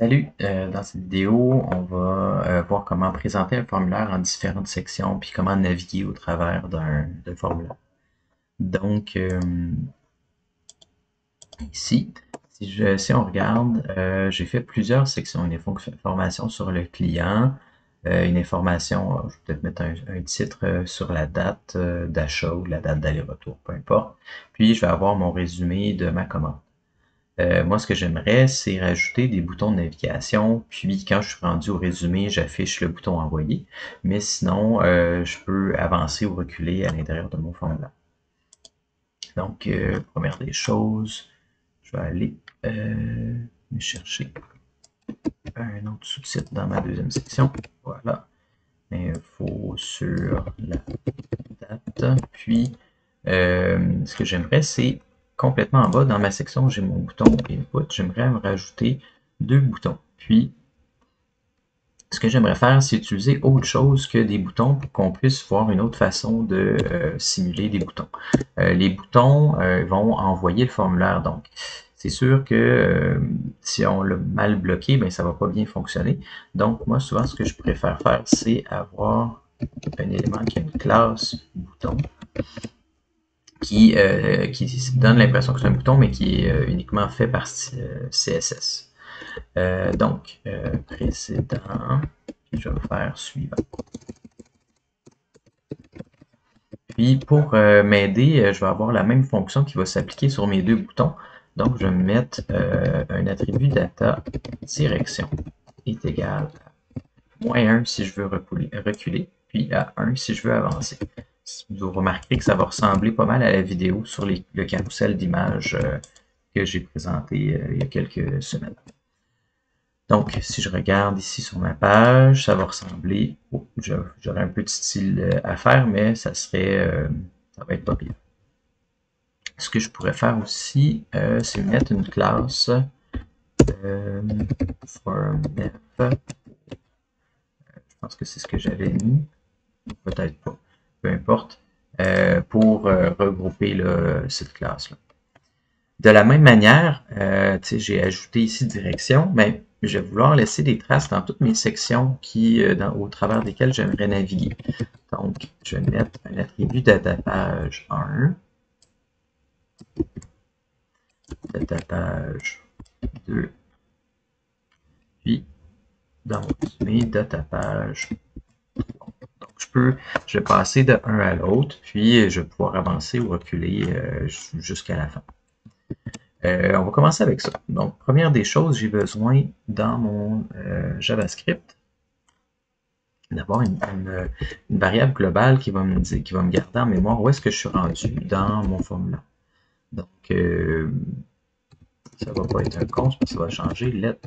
Salut, dans cette vidéo, on va voir comment présenter un formulaire en différentes sections, puis comment naviguer au travers d'un formulaire. Donc, ici, si on regarde, j'ai fait plusieurs sections. Une information sur le client, une information, je vais peut-être mettre un titre sur la date d'achat ou la date d'aller-retour, peu importe. Puis, je vais avoir mon résumé de ma commande. Moi, ce que j'aimerais, c'est rajouter des boutons de navigation, puis quand je suis rendu au résumé, j'affiche le bouton envoyer. Mais sinon, je peux avancer ou reculer à l'intérieur de mon formulaire. Donc, première des choses, je vais aller me chercher un autre sous-titre dans ma deuxième section. Voilà. Info sur la date. Puis, ce que j'aimerais, c'est complètement en bas, dans ma section, j'ai mon bouton Input. J'aimerais me rajouter deux boutons. Puis, ce que j'aimerais faire, c'est utiliser autre chose que des boutons pour qu'on puisse voir une autre façon de simuler des boutons. Les boutons vont envoyer le formulaire. Donc, c'est sûr que si on l'a mal bloqué, ben, ça va pas bien fonctionner. Donc, moi, souvent, ce que je préfère faire, c'est avoir un élément qui a une classe bouton qui donne l'impression que c'est un bouton, mais qui est uniquement fait par CSS. Précédent, puis je vais faire suivant. Puis pour m'aider, je vais avoir la même fonction qui va s'appliquer sur mes deux boutons. Donc je vais mettre un attribut data direction est égal à -1 si je veux reculer, puis à 1 si je veux avancer. Vous remarquerez que ça va ressembler pas mal à la vidéo sur le carrousel d'images que j'ai présenté il y a quelques semaines. Donc, si je regarde ici sur ma page, ça va ressembler. Oh, j'aurais un peu de style à faire, mais ça va être pas pire. Ce que je pourrais faire aussi, c'est mettre une classe formF. Je pense que c'est ce que j'avais mis. Peut-être pas. Peu importe. Pour regrouper là, cette classe-là. De la même manière, j'ai ajouté ici direction, mais je vais vouloir laisser des traces dans toutes mes sections au travers desquelles j'aimerais naviguer. Donc, je vais mettre un attribut datapage 1, datapage 2, puis dans mon résumé, datapage 3. Donc, je vais passer de un à l'autre, puis je vais pouvoir avancer ou reculer jusqu'à la fin. On va commencer avec ça. Donc, première des choses, j'ai besoin dans mon JavaScript d'avoir une variable globale qui va me garder en mémoire où est-ce que je suis rendu dans mon formulaire. Donc, ça va pas être un const, mais ça va changer let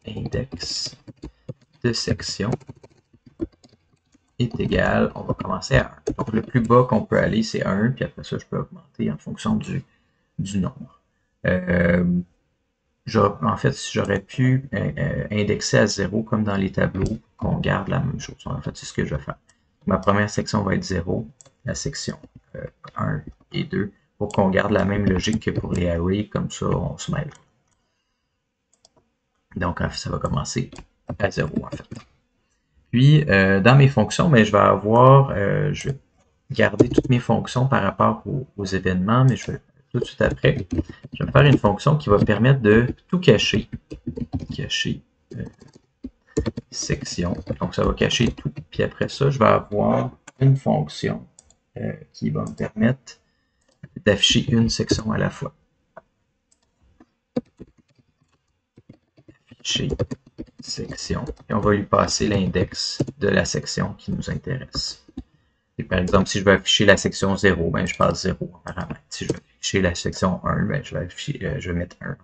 index de section est égal, on va commencer à 1. Donc, le plus bas qu'on peut aller, c'est 1, puis après ça, je peux augmenter en fonction du nombre. En fait, j'aurais pu indexer à 0 comme dans les tableaux, qu'on garde la même chose. En fait, c'est ce que je vais faire. Ma première section va être 0, la section 1 et 2, pour qu'on garde la même logique que pour les arrays, comme ça, on se mêle. Donc, en fait, ça va commencer à 0, en fait. Puis, dans mes fonctions, je vais garder toutes mes fonctions par rapport aux événements, mais je vais tout de suite après, je vais faire une fonction qui va permettre de tout cacher. Cacher section. Donc, ça va cacher tout. Puis après ça, je vais avoir une fonction qui va me permettre d'afficher une section à la fois. Afficher section. Et on va lui passer l'index de la section qui nous intéresse. Et par exemple, si je veux afficher la section 0, je passe 0 en paramètre. Si je veux afficher la section 1, je vais mettre 1.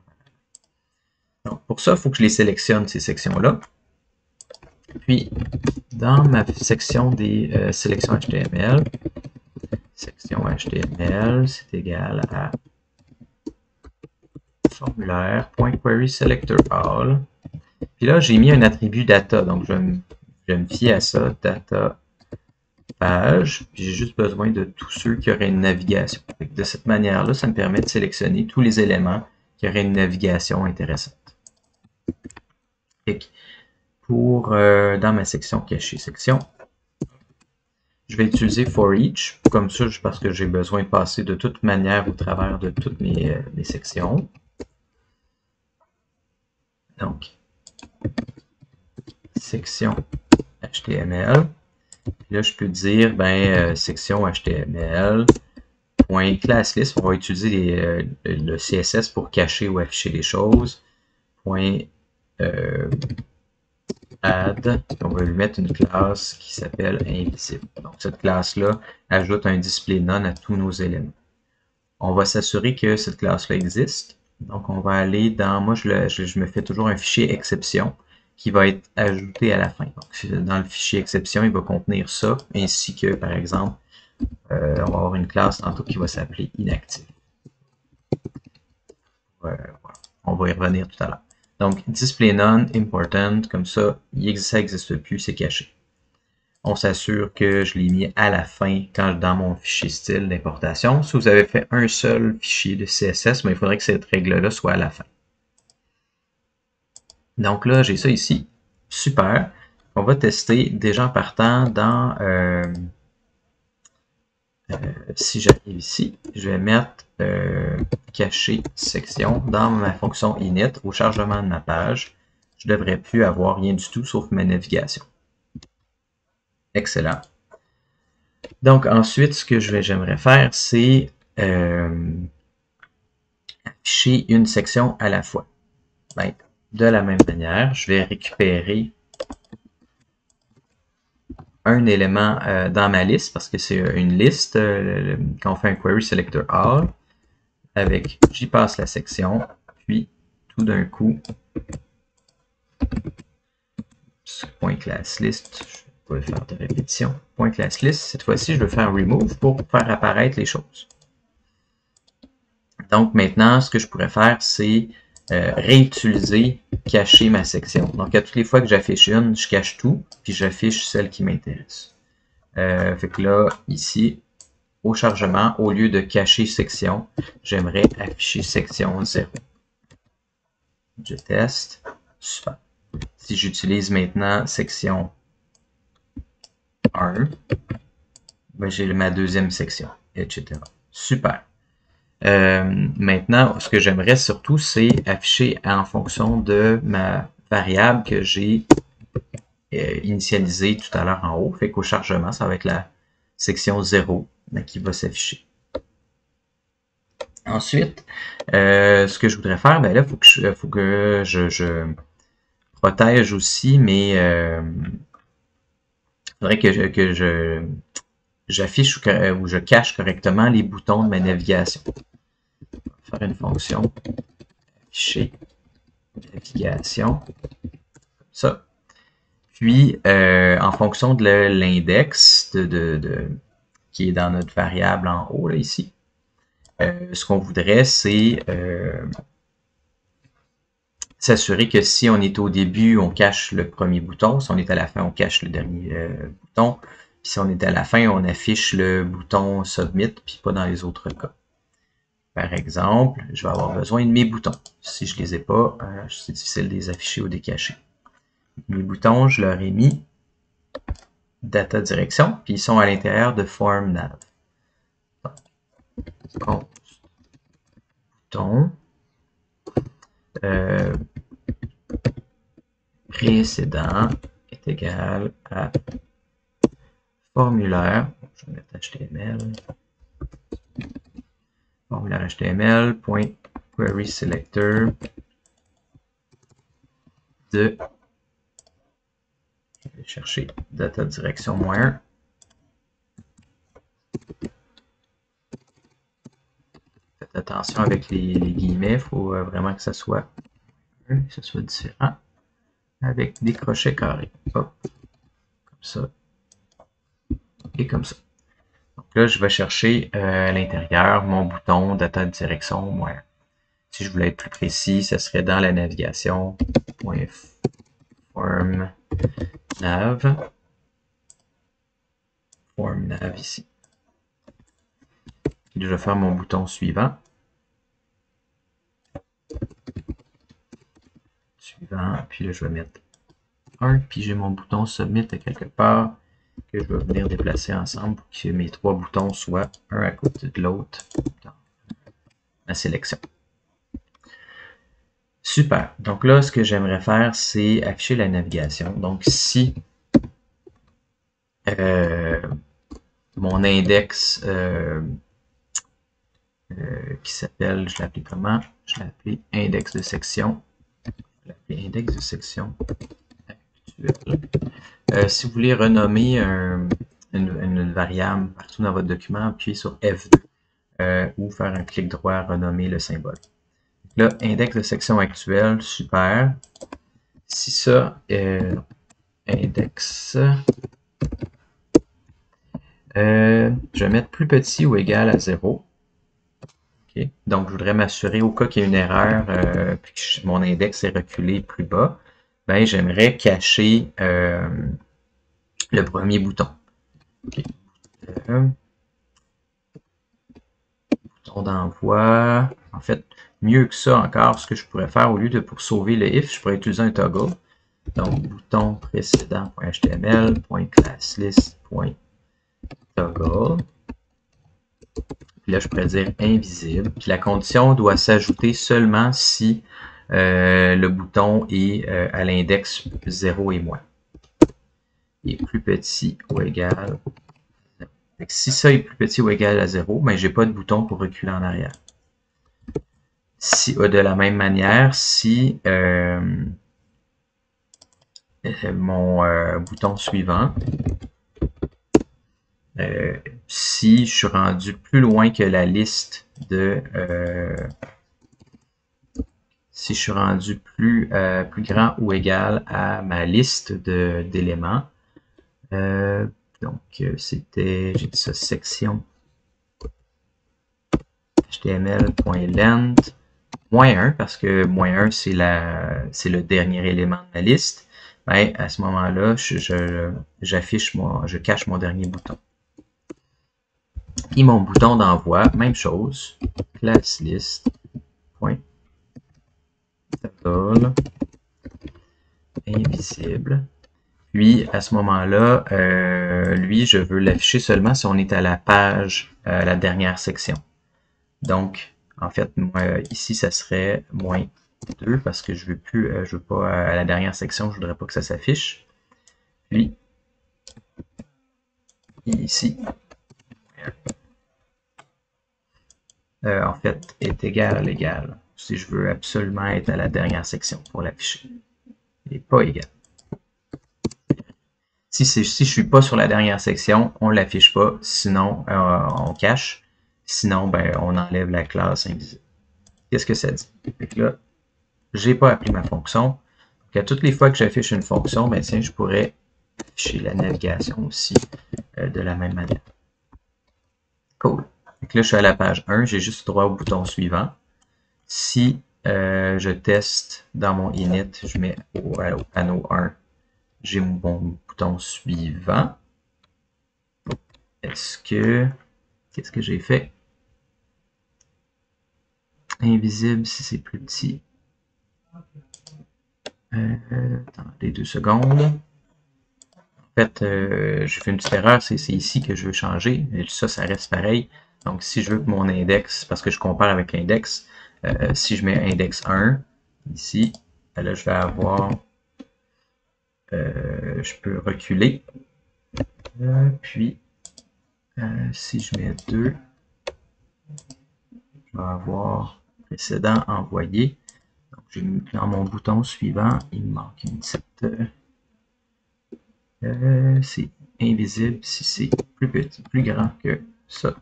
Donc, pour ça, il faut que je les sélectionne, ces sections-là. Puis, dans ma section des sélections HTML, section HTML, c'est égal à formulaire.querySelectorAll. Puis là, j'ai mis un attribut data, donc je vais me fier à ça, data page, puis j'ai juste besoin de tous ceux qui auraient une navigation. De cette manière-là, ça me permet de sélectionner tous les éléments qui auraient une navigation intéressante. Et pour dans ma section cacher section, je vais utiliser for each, comme ça, parce que j'ai besoin de passer de toute manière au travers de toutes mes sections. Donc, section HTML. Puis là, je peux dire, section HTML, point class list, on va utiliser le CSS pour cacher ou afficher les choses. Point add, on va lui mettre une classe qui s'appelle invisible. Donc, cette classe-là ajoute un display none à tous nos éléments. On va s'assurer que cette classe-là existe. Donc, on va aller dans, moi, je me fais toujours un fichier exception qui va être ajouté à la fin. Donc, dans le fichier exception, il va contenir ça, ainsi que, par exemple, on va avoir une classe tantôt qui va s'appeler inactive. Voilà. On va y revenir tout à l'heure. Donc, display none, important, comme ça, ça n'existe plus, c'est caché. On s'assure que je l'ai mis à la fin dans mon fichier style d'importation. Si vous avez fait un seul fichier de CSS, il faudrait que cette règle-là soit à la fin. Donc là, j'ai ça ici. Super. On va tester déjà en partant dans... si j'arrive ici, je vais mettre cacher section dans ma fonction init au chargement de ma page. Je ne devrais plus avoir rien du tout sauf ma navigation. Excellent. Donc ensuite, ce que j'aimerais faire, c'est afficher une section à la fois. De la même manière, je vais récupérer un élément dans ma liste, parce que c'est une liste, quand on fait un query selector all, avec j'y passe la section, puis tout d'un coup, point class list, je vais faire de répétition, point class list, cette fois-ci, je vais faire remove pour faire apparaître les choses. Donc maintenant, ce que je pourrais faire, c'est réutiliser, cacher ma section. Donc à toutes les fois que j'affiche une, je cache tout, puis j'affiche celle qui m'intéresse. Fait que là, ici, au chargement, au lieu de cacher section, j'aimerais afficher section 0. Je teste. Super. Si j'utilise maintenant section 1, j'ai ma deuxième section, etc. Super. Maintenant, ce que j'aimerais surtout, c'est afficher en fonction de ma variable que j'ai initialisée tout à l'heure en haut. Fait qu'au chargement, ça va être la section 0 qui va s'afficher. Ensuite, ce que je voudrais faire, là, il faut que je protège aussi mes... faudrait que j'affiche ou je cache correctement les boutons de ma navigation. Je vais faire une fonction afficher navigation, comme ça. Puis, en fonction de l'index qui est dans notre variable en haut, là, ici, ce qu'on voudrait, c'est s'assurer que si on est au début, on cache le premier bouton. Si on est à la fin, on cache le dernier bouton. Puis si on est à la fin, on affiche le bouton Submit, puis pas dans les autres cas. Par exemple, je vais avoir besoin de mes boutons. Si je ne les ai pas, c'est difficile de les afficher ou de les cacher. Mes boutons, je leur ai mis data direction, puis ils sont à l'intérieur de form nav. Donc, bouton précédent est égal à formulaire, je vais mettre HTML, formulaire HTML, point query selector de, je vais chercher data direction -1. Faites attention avec les guillemets, il faut vraiment que ça soit différent, avec des crochets carrés. Hop, comme ça, et comme ça. Donc là, je vais chercher à l'intérieur mon bouton data direction -1. Si je voulais être plus précis, ça serait dans la navigation, .form nav, form nav ici. Et je vais faire mon bouton suivant. suivant, puis là, je vais mettre 1, puis j'ai mon bouton Submit à quelque part que je vais venir déplacer ensemble pour que mes 3 boutons soient un à côté de l'autre dans ma sélection. Super. Donc là, ce que j'aimerais faire, c'est afficher la navigation. Donc si mon index qui s'appelle, je l'ai appelé comment? Je l'ai appelé index de section. Je l'ai appelé index de section actuelle. Si vous voulez renommer une variable partout dans votre document, appuyez sur F2 ou faire un clic droit, renommer le symbole. Là, index de section actuelle, super. Si ça, index, je vais mettre plus petit ou égal à 0. Okay. Donc, je voudrais m'assurer au cas qu'il y ait une erreur, puis que mon index est reculé plus bas, ben, j'aimerais cacher le premier bouton. Okay. Bouton d'envoi. En fait, mieux que ça encore, ce que je pourrais faire, au lieu de pour sauver le if, je pourrais utiliser un toggle. Donc, bouton précédent.html, .classlist.toggle. Puis là, je pourrais dire invisible. Puis la condition doit s'ajouter seulement si le bouton est à l'index 0 et moins. Il est plus petit ou égal. Si ça est plus petit ou égal à 0, ben, je n'ai pas de bouton pour reculer en arrière. Si, de la même manière, si mon bouton suivant, si je suis rendu plus loin que la liste de... si je suis rendu plus grand ou égal à ma liste d'éléments, donc c'était, j'ai dit ça, section html.length moins 1, parce que moins 1, c'est le dernier élément de ma liste. Ben, à ce moment-là, je cache mon dernier bouton. Et mon bouton d'envoi, même chose, classlist.toggle invisible. Puis, à ce moment-là, lui, je veux l'afficher seulement si on est à la page, la dernière section. Donc, en fait, moi, ici, ça serait moins 2 parce que je veux plus, je veux pas à la dernière section, je voudrais pas que ça s'affiche. Puis, ici, en fait, est égal à l'égal. Si je veux absolument être à la dernière section pour l'afficher. Il n'est pas égal. Si je suis pas sur la dernière section, on l'affiche pas. Sinon, on cache. Sinon, ben, on enlève la classe invisible. Qu'est-ce que ça dit? Fait que là, j'ai pas appelé ma fonction. Donc, à toutes les fois que j'affiche une fonction, ben, tiens, je pourrais afficher la navigation aussi de la même manière. Cool. Donc là, je suis à la page 1, j'ai juste droit au bouton suivant. Si je teste dans mon init, je mets au panneau 1, j'ai mon bouton suivant. Qu'est-ce que j'ai fait? Invisible si c'est plus petit. Attendez 2 secondes. En fait, j'ai fait une petite erreur, c'est ici que je veux changer. Et ça reste pareil. Donc, si je veux que mon index, parce que je compare avec l'index, si je mets index 1, ici, là, je vais avoir, je peux reculer. Puis, si je mets 2, je vais avoir précédent envoyé. Donc, j'ai mis dans mon bouton suivant, il me manque une petite... c'est invisible si c'est plus petit, plus grand que ça.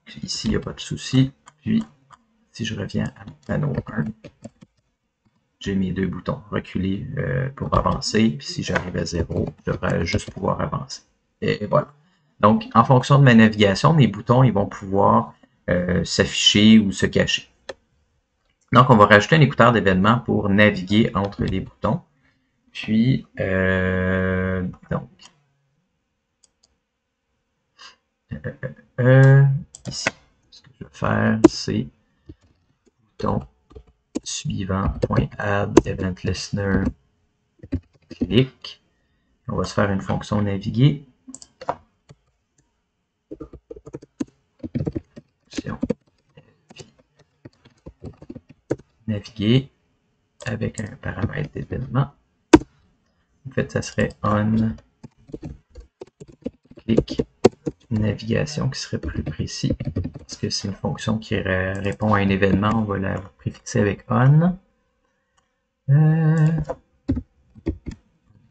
Puis ici, il n'y a pas de souci. Puis, si je reviens à mon panneau 1, j'ai mes 2 boutons. Reculer pour avancer. Puis si j'arrive à 0, je devrais juste pouvoir avancer. Et voilà. Donc, en fonction de ma navigation, mes boutons ils vont pouvoir s'afficher ou se cacher. Donc, on va rajouter un écouteur d'événements pour naviguer entre les boutons. Puis, donc, ici, ce que je vais faire, c'est bouton suivant.add event listener click. On va se faire une fonction naviguer. Naviguer avec un paramètre d'événement. En fait, ça serait on click navigation qui serait plus précis parce que c'est une fonction qui répond à un événement. On va la préfixer avec on.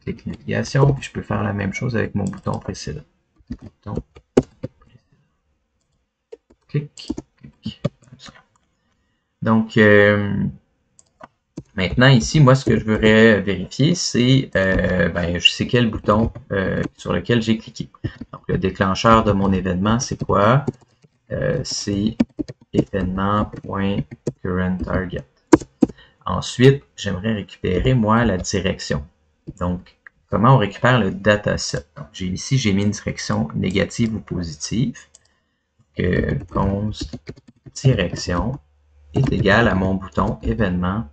Clic navigation, puis je peux faire la même chose avec mon bouton précédent. Bouton précédent. Clic, clic. Donc, maintenant ici, moi, ce que je voudrais vérifier, c'est je sais quel bouton sur lequel j'ai cliqué. Donc, le déclencheur de mon événement, c'est quoi? C'est événement.currentTarget. Ensuite, j'aimerais récupérer, moi, la direction. Donc, comment on récupère le dataset? Ici, j'ai mis une direction négative ou positive. Const direction est égal à mon bouton déclencheur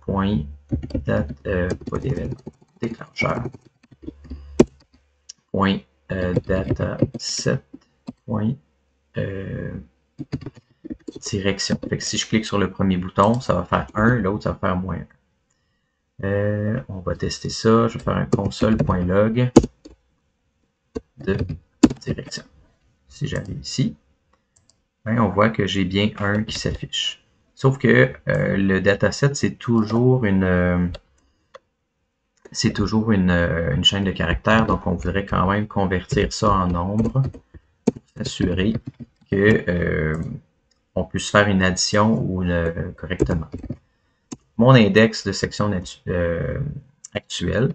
dataset direction. Fait que si je clique sur le premier bouton, ça va faire 1, l'autre ça va faire moins 1. On va tester ça. Je vais faire un console.log de direction. Si j'arrive ici, on voit que j'ai bien 1 qui s'affiche. Sauf que le dataset, c'est toujours une chaîne de caractères, donc on voudrait quand même convertir ça en nombre pour s'assurer que on puisse faire une addition ou correctement. Mon index de section actuelle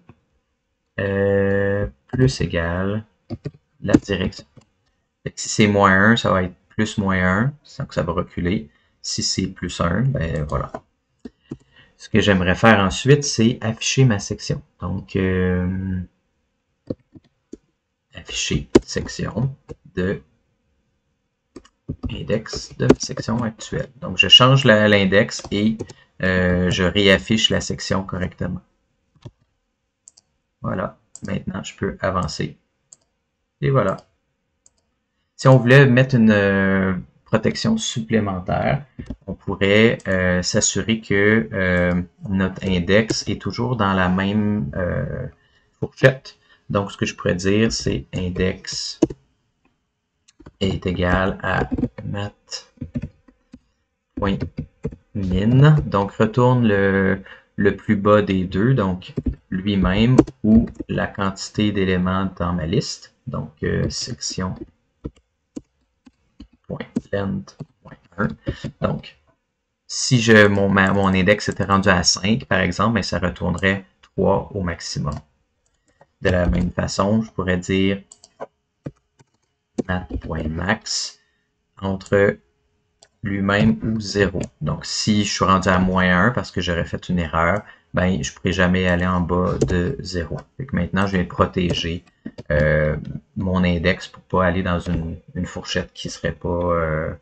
plus égal la direction. Si c'est moins 1, ça va être plus moins 1, donc ça va reculer. Si c'est plus 1, ben voilà. Ce que j'aimerais faire ensuite, c'est afficher ma section. Donc, afficher section de index de section actuelle. Donc, je change l'index et je réaffiche la section correctement. Voilà. Maintenant, je peux avancer. Et voilà. Si on voulait mettre une protection supplémentaire, on pourrait s'assurer que notre index est toujours dans la même fourchette. Donc, ce que je pourrais dire, c'est index est égal à mat.min. Donc, retourne le plus bas des deux, donc lui-même ou la quantité d'éléments dans ma liste. Donc, section length.1. Donc, si mon index était rendu à 5, par exemple, ben, ça retournerait 3 au maximum. De la même façon, je pourrais dire mat.max entre lui-même ou 0. Donc, si je suis rendu à moins 1 parce que j'aurais fait une erreur, ben, je ne pourrais jamais aller en bas de 0. Fait que maintenant, je vais protéger mon index pour ne pas aller dans une fourchette qui serait pas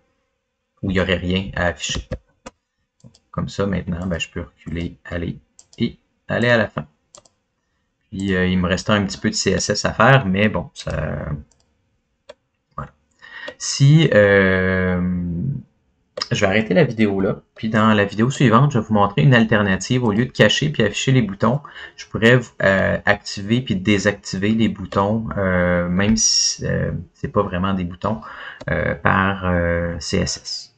où il n'y aurait rien à afficher. Comme ça, maintenant, ben, je peux reculer, aller et aller à la fin. Puis, il me reste un petit peu de CSS à faire, mais bon, ça... Voilà. Si... je vais arrêter la vidéo là, puis dans la vidéo suivante, je vais vous montrer une alternative. Au lieu de cacher puis afficher les boutons, je pourrais activer puis désactiver les boutons, même si c'est pas vraiment des boutons, par CSS.